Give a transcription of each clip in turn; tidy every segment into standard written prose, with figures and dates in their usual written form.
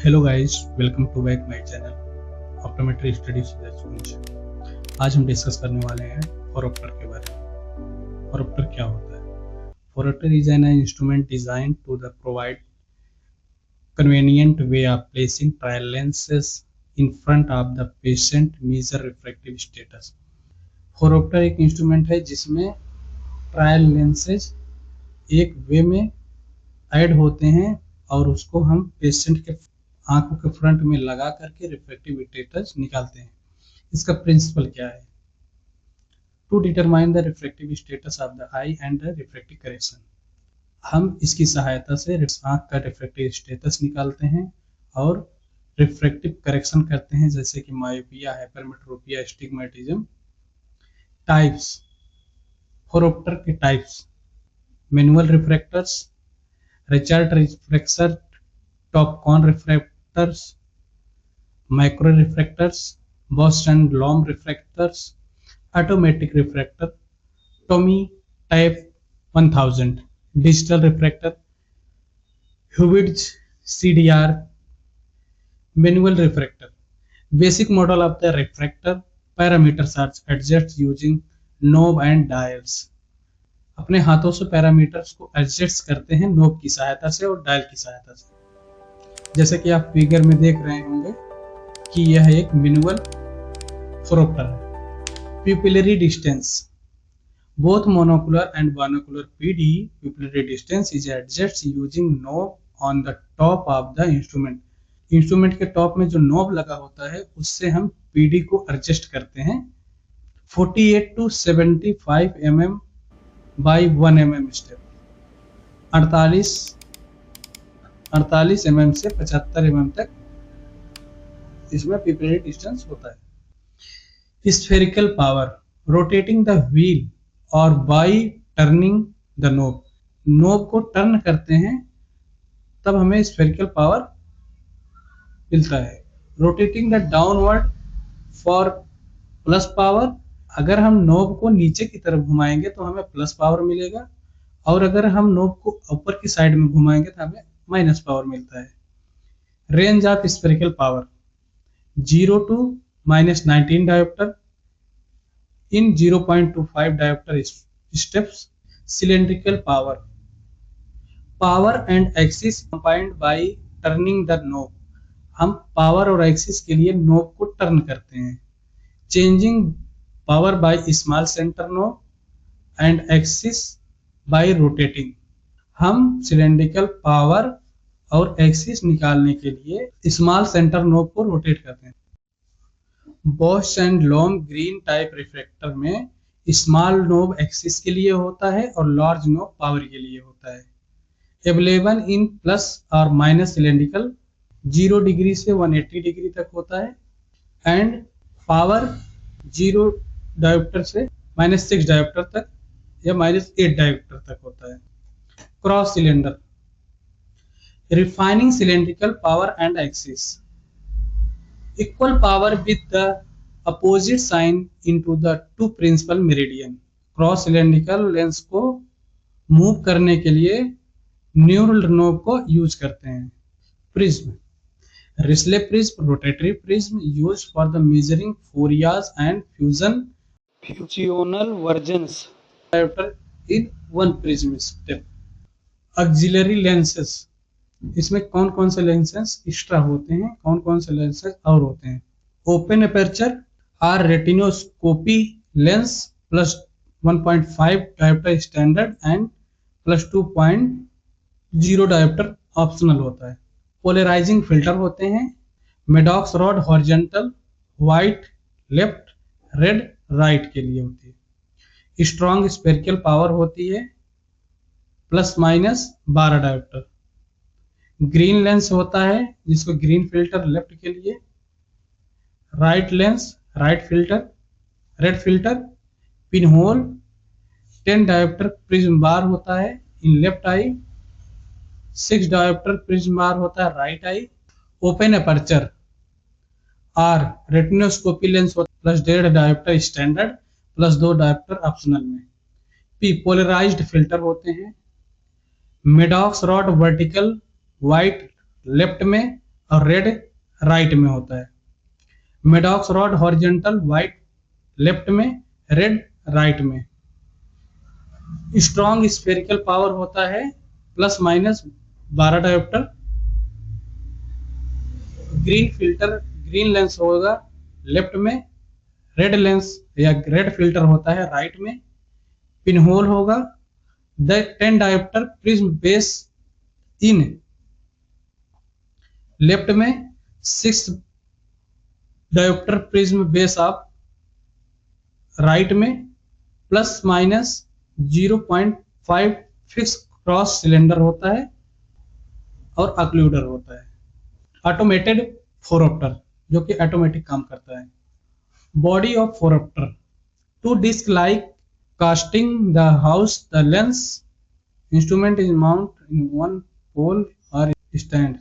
Hello guys, welcome to back my channel optometry studies with Sunish. आज हम discuss करने वाले हैं फोरोप्टर के बारे में। फोरोप्टर क्या होता है? Phoropter is an instrument designed to the provide convenient way of placing trial lenses in front of the patient measure refractive status. Phoropter एक इंस्ट्रूमेंट है जिसमें ट्रायल लेंसेज एक वे में ऐड होते हैं और उसको हम पेशेंट के आंखों के फ्रंट में लगा करके रिफ्रैक्टिव स्टेटस निकालते हैं। इसका प्रिंसिपल क्या है? To determine the refractive status of the eye and the refractive correction. हम इसकी सहायता से आंख का रिफ्रैक्टिव स्टेटस निकालते हैं और रिफ्रैक्टिव करेक्शन करते हैं, जैसे कि myopia, hypermetropia, astigmatism. Types, phoropter के types: manual refractors, Reichert refractor, Topcon refractors, micro refractors, Bausch and Lomb refractors, automatic refractor, Tomey type 1000, digital refractor, Huvitz CDR, manual refractor. Basic model of the refractor, parameters are adjust using knob and dials. अपने हाथों से parameters को adjust करते हैं knob की सहायता से और डायल की सहायता से। जैसे कि आप फिगर में देख रहे होंगे कि यह एक मैनुअल फोरोप्टर है। Pupillary distance, both monocular and binocular PD pupillary distance is adjusted using knob on the top of the instrument। Instrument के टॉप में जो नॉब लगा होता है उससे हम PD को एडजस्ट करते हैं। 48 to 75 mm by 1 mm step, 48 mm से 75 mm तक इसमें पिपिलरी डिस्टेंस होता है। Spherical power, rotating the wheel और by turning the knob. Knob को टर्न करते हैं तब हमें स्फेरिकल पावर मिलता है। Rotating the downward for plus power, अगर हम नोब को नीचे की तरफ घुमाएंगे तो हमें प्लस पावर मिलेगा, और अगर हम नोब को ऊपर की साइड में घुमाएंगे तो हमें माइनस पावर मिलता है। Range of spherical power 0 to -19 dioptre in 0.25 dioptre steps. Cylindrical power, power and axis combined by turning the knob. हम पावर और एक्सिस के लिए नोब को टर्न करते हैं। Changing power by small centre knob and axis by rotating. हम cylindrical power और axis निकालने के लिए स्मॉल सेंटर नोब को रोटेट करते हैं। Bausch and Lomb green type refractor में स्मॉल नोब एक्सिस के लिए होता है और लार्ज नोब पावर के लिए होता है। अवेलेबल इन प्लस और माइनस सिलेंड्रिकल 0 डिग्री से 180 डिग्री तक होता है, एंड पावर 0 डायोप्टर से -6 डायोप्टर तक या -8 डायोप्टर तक होता है। Cross cylinder, refining cylindrical power and axis, equal power with the opposite sign into the two principal meridian। Cross cylindrical lens को मूव करने के लिए न्यूरल नोब को यूज करते हैं। Prism, Risley prism, rotary prism used for the measuring phorias and fusional vergences in one prism step. Auxiliary lenses, इसमें कौन कौन से लेंसेज एक्स्ट्रा होते हैं, कौन कौन से लेंसेज और होते हैं? Open aperture are retinoscopy lens plus 1.5 dioptre standard and plus 2.0 dioptre optional होता है। पोलराइजिंग फिल्टर होते हैं। Maddox rod horizontal, white left, red right के लिए होती है। स्ट्रॉन्ग स्फेरिकल पावर होती है ±12 डायोप्टर। ग्रीन लेंस होता है जिसको ग्रीन फिल्टर लेफ्ट के लिए, right lens right filter, red filter. Pinhole 10 dioptre prism bar होता है in left eye, 6 dioptre prism bar होता है right eye. Open aperture are retinoscopy lens plus 1.5 dioptre standard plus 2 dioptre optional में। P polarised filter होते हैं। Maddox rod vertical white left में और red right में होता है। Maddox rod horizontal white left में, रेड राइट में। स्ट्रॉन्ग स्फेरिकल पावर होता है ±12 dioptre. Green filter, green lens होगा लेफ्ट में, रेड लेंस या रेड फिल्टर होता है राइट में। पिनहोल होगा 10 dioptre prism base in left में, 6 dioptre prism base of right में, ±0.5 फिक्स क्रॉस सिलेंडर होता है और अक्लूडर होता है। ऑटोमेटेड फोरोप्टर, जो कि ऑटोमेटिक काम करता है। Body of phoropter, 2 disc like casting the house the lens instrument is mount in 1 pole और stand.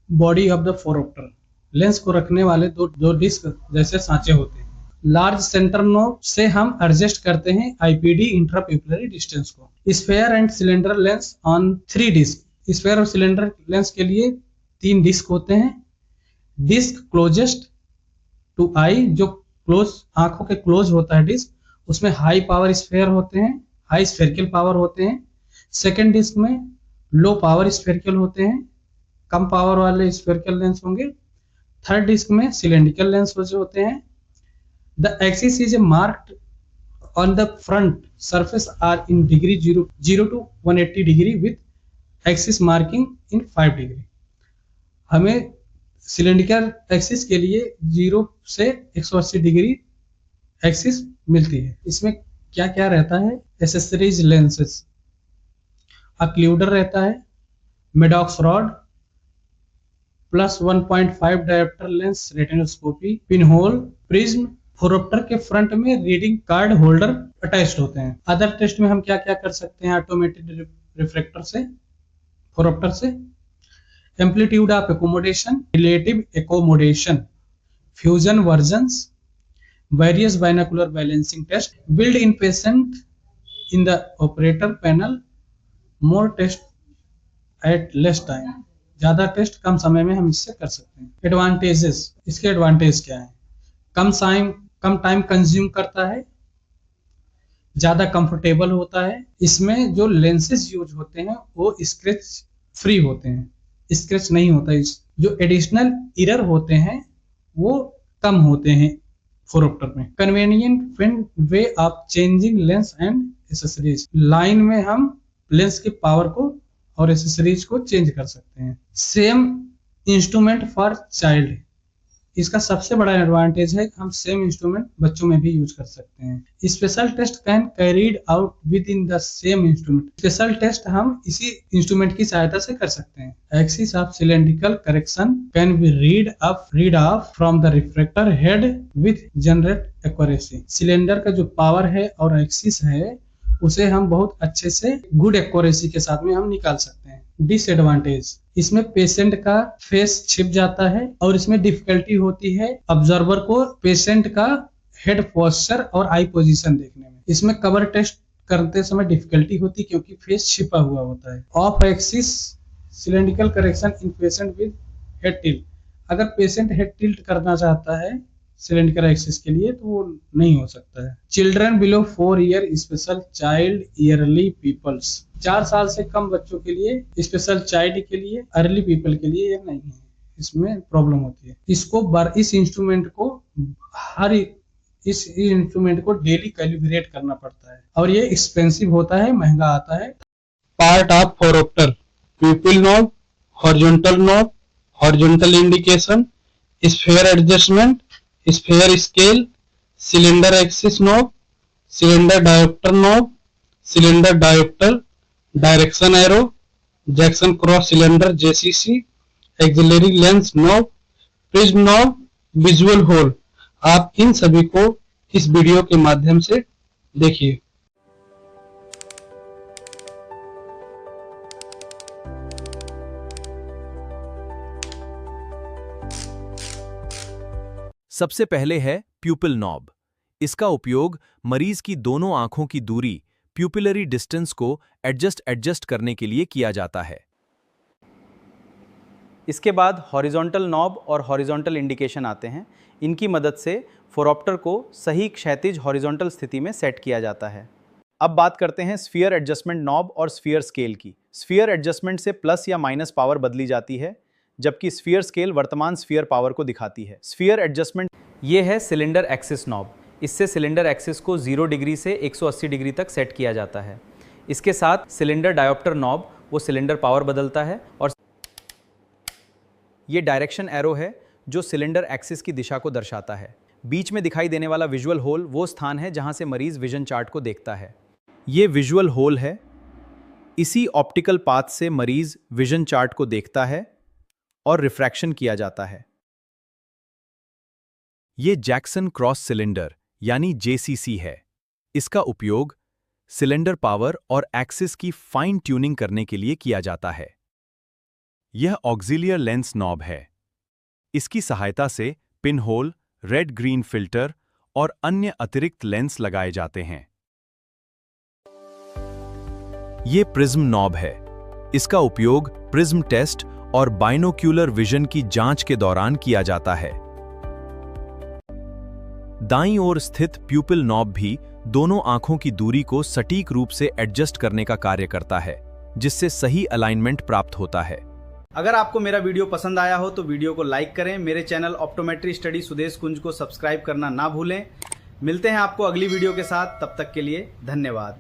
Body of the phoropter, lens को रखने वाले दो डिस्क जैसे सांचे होते हैं। लार्ज सेंटर नोब से हम एडजस्ट करते हैं आईपीडी इंट्राप्यूपिलरी डिस्टेंस को। Sphere and cylinder lens on 3 disc, sphere और सिलेंडर लेंस के लिए 3 डिस्क होते हैं। डिस्क क्लोजेस्ट टू आई, जो क्लोज आंखों के क्लोज होता है डिस्क, उसमें हाई पावर स्फेयर होते हैं, हाई स्फेरिकल पावर होते हैं। सेकेंड डिस्क में लो पावर स्फेरिकल होते हैं, कम पावर वाले स्फेरिकल लेंस होंगे। थर्ड डिस्क में सिलेंड्रिकल लेंस होते हैं। The axis is marked on the front surface are in degree 0 to 180 degree with axis marking in 5 degree। हमें सिलेंड्रिकल एक्सिस के लिए 0 से 180 डिग्री एक्सिस मिलती है। इसमें क्या क्या रहता है? एसेसरीज लेंसेज, अक्लूडर रहता है, Maddox rod, +1.5 dioptre lens retinoscopy, pinhole, prism. Phoropter के फ्रंट में रीडिंग कार्ड होल्डर अटैच्ड होते हैं। अदर टेस्ट में हम क्या क्या कर सकते हैं ऑटोमेटेड रिफ्रैक्टर से, फोरोप्टर से? Amplitude of accommodation, relative accommodation, fusion vergences, various binocular balancing test, build in patient in the operator panel, more test at less time. ज्यादा टेस्ट कम समय में हम इससे कर सकते हैं। एडवांटेजेस, इसके एडवांटेज क्या है? कम टाइम कंज्यूम करता है, ज्यादा कंफर्टेबल होता है। इसमें जो लेंसेज यूज होते हैं वो स्क्रैच फ्री होते हैं, स्क्रैच नहीं होता है। जो एडिशनल एरर होते हैं वो कम होते हैं फोरोप्टर में। Convenient way of changing lens and accessories, line में हम लेंस की पावर को और एसेसरीज को चेंज कर सकते हैं। सेम इंस्ट्रूमेंट फॉर चाइल्ड, इसका सबसे बड़ा एडवांटेज है कि हम सेम इंस्ट्रूमेंट बच्चों में भी यूज कर सकते हैं। Special test can carried out with in the same instrument, special test हम इसी इंस्ट्रूमेंट की सहायता से कर सकते हैं। Axis of cylindrical correction can be read off from the refractor head with generate accuracy. Cylinder का जो पावर है और एक्सिस है उसे हम बहुत अच्छे से गुड एक्यूरेसी के साथ में हम निकाल सकते हैं। डिसएडवांटेज, इसमें पेशेंट का फेस छिप जाता है और इसमें डिफिकल्टी होती है ऑब्जर्वर को पेशेंट का हेड पोस्चर और आई पोजीशन देखने में। इसमें कवर टेस्ट करते समय डिफिकल्टी होती क्योंकि फेस छिपा हुआ होता है। Of axis cylindrical correction in patient with head tilt, अगर पेशेंट हेड टिल्ट करना चाहता है सिलेंड्रिकल एक्सिस के लिए तो वो नहीं हो सकता है। Children below 4 year special child early peoples, 4 साल से कम बच्चों के लिए स्पेशल चाइल्ड के लिए, अर्ली पीपल के लिए ये नहीं है, इसमें प्रॉब्लम होती है। इस इंस्ट्रूमेंट को डेली कैलिब्रेट करना पड़ता है और ये एक्सपेंसिव होता है, महंगा आता है। Part of phoropter, pupil knob, horizontal knob, horizontal indication, sphere adjustment, sphere scale, cylinder axis knob, cylinder dioptre knob, cylinder dioptre, direction arrow, Jackson cross cylinder JCC, auxiliary lens knob, prism knob, visual hole. आप इन सभी को इस video के माध्यम से देखिए। सबसे पहले है प्यूपिल नॉब। इसका उपयोग मरीज की दोनों आंखों की दूरी, प्यूपिलरी डिस्टेंस को एडजस्ट करने के लिए किया जाता है। इसके बाद हॉरिजॉन्टल नॉब और हॉरिजॉन्टल इंडिकेशन आते हैं। इनकी मदद से फोरॉप्टर को सही क्षैतिज हॉरिजॉन्टल स्थिति में सेट किया जाता है। अब बात करते हैं स्फीयर एडजस्टमेंट नॉब और स्फीयर स्केल की। स्फीयर एडजस्टमेंट से प्लस या माइनस पावर बदली जाती है, जबकि स्फीयर स्केल वर्तमान स्फीयर पावर को दिखाती है। स्फीयर एडजस्टमेंट ये है सिलेंडर एक्सिस नॉब। इससे सिलेंडर एक्सिस को 0 डिग्री से 180 डिग्री तक सेट किया जाता है। इसके साथ सिलेंडर डायोप्टर नॉब वो सिलेंडर पावर बदलता है, और ये डायरेक्शन एरो है जो सिलेंडर एक्सिस की दिशा को दर्शाता है। बीच में दिखाई देने वाला विजुअल होल वो स्थान है जहां से मरीज विजन चार्ट को देखता है। ये विजुअल होल है। इसी ऑप्टिकल पाथ से मरीज विजन चार्ट को देखता है और रिफ्रैक्शन किया जाता है। ये जैक्सन क्रॉस सिलेंडर यानी JCC है। इसका उपयोग सिलेंडर पावर और एक्सिस की फाइन ट्यूनिंग करने के लिए किया जाता है। यह ऑक्सिलियर लेंस नॉब है। इसकी सहायता से pin hole, red green filter और अन्य अतिरिक्त लेंस लगाए जाते हैं। ये प्रिज्म नॉब है। इसका उपयोग प्रिज्म टेस्ट और बाइनोक्यूलर विजन की जांच के दौरान किया जाता है। दाईं ओर स्थित प्यूपिल नॉब भी दोनों आंखों की दूरी को सटीक रूप से एडजस्ट करने का कार्य करता है, जिससे सही अलाइनमेंट प्राप्त होता है। अगर आपको मेरा वीडियो पसंद आया हो तो वीडियो को लाइक करें। मेरे चैनल ऑप्टोमेट्री स्टडी सुदेश कुंज को सब्सक्राइब करना ना भूलें। मिलते हैं आपको अगली वीडियो के साथ, तब तक के लिए धन्यवाद।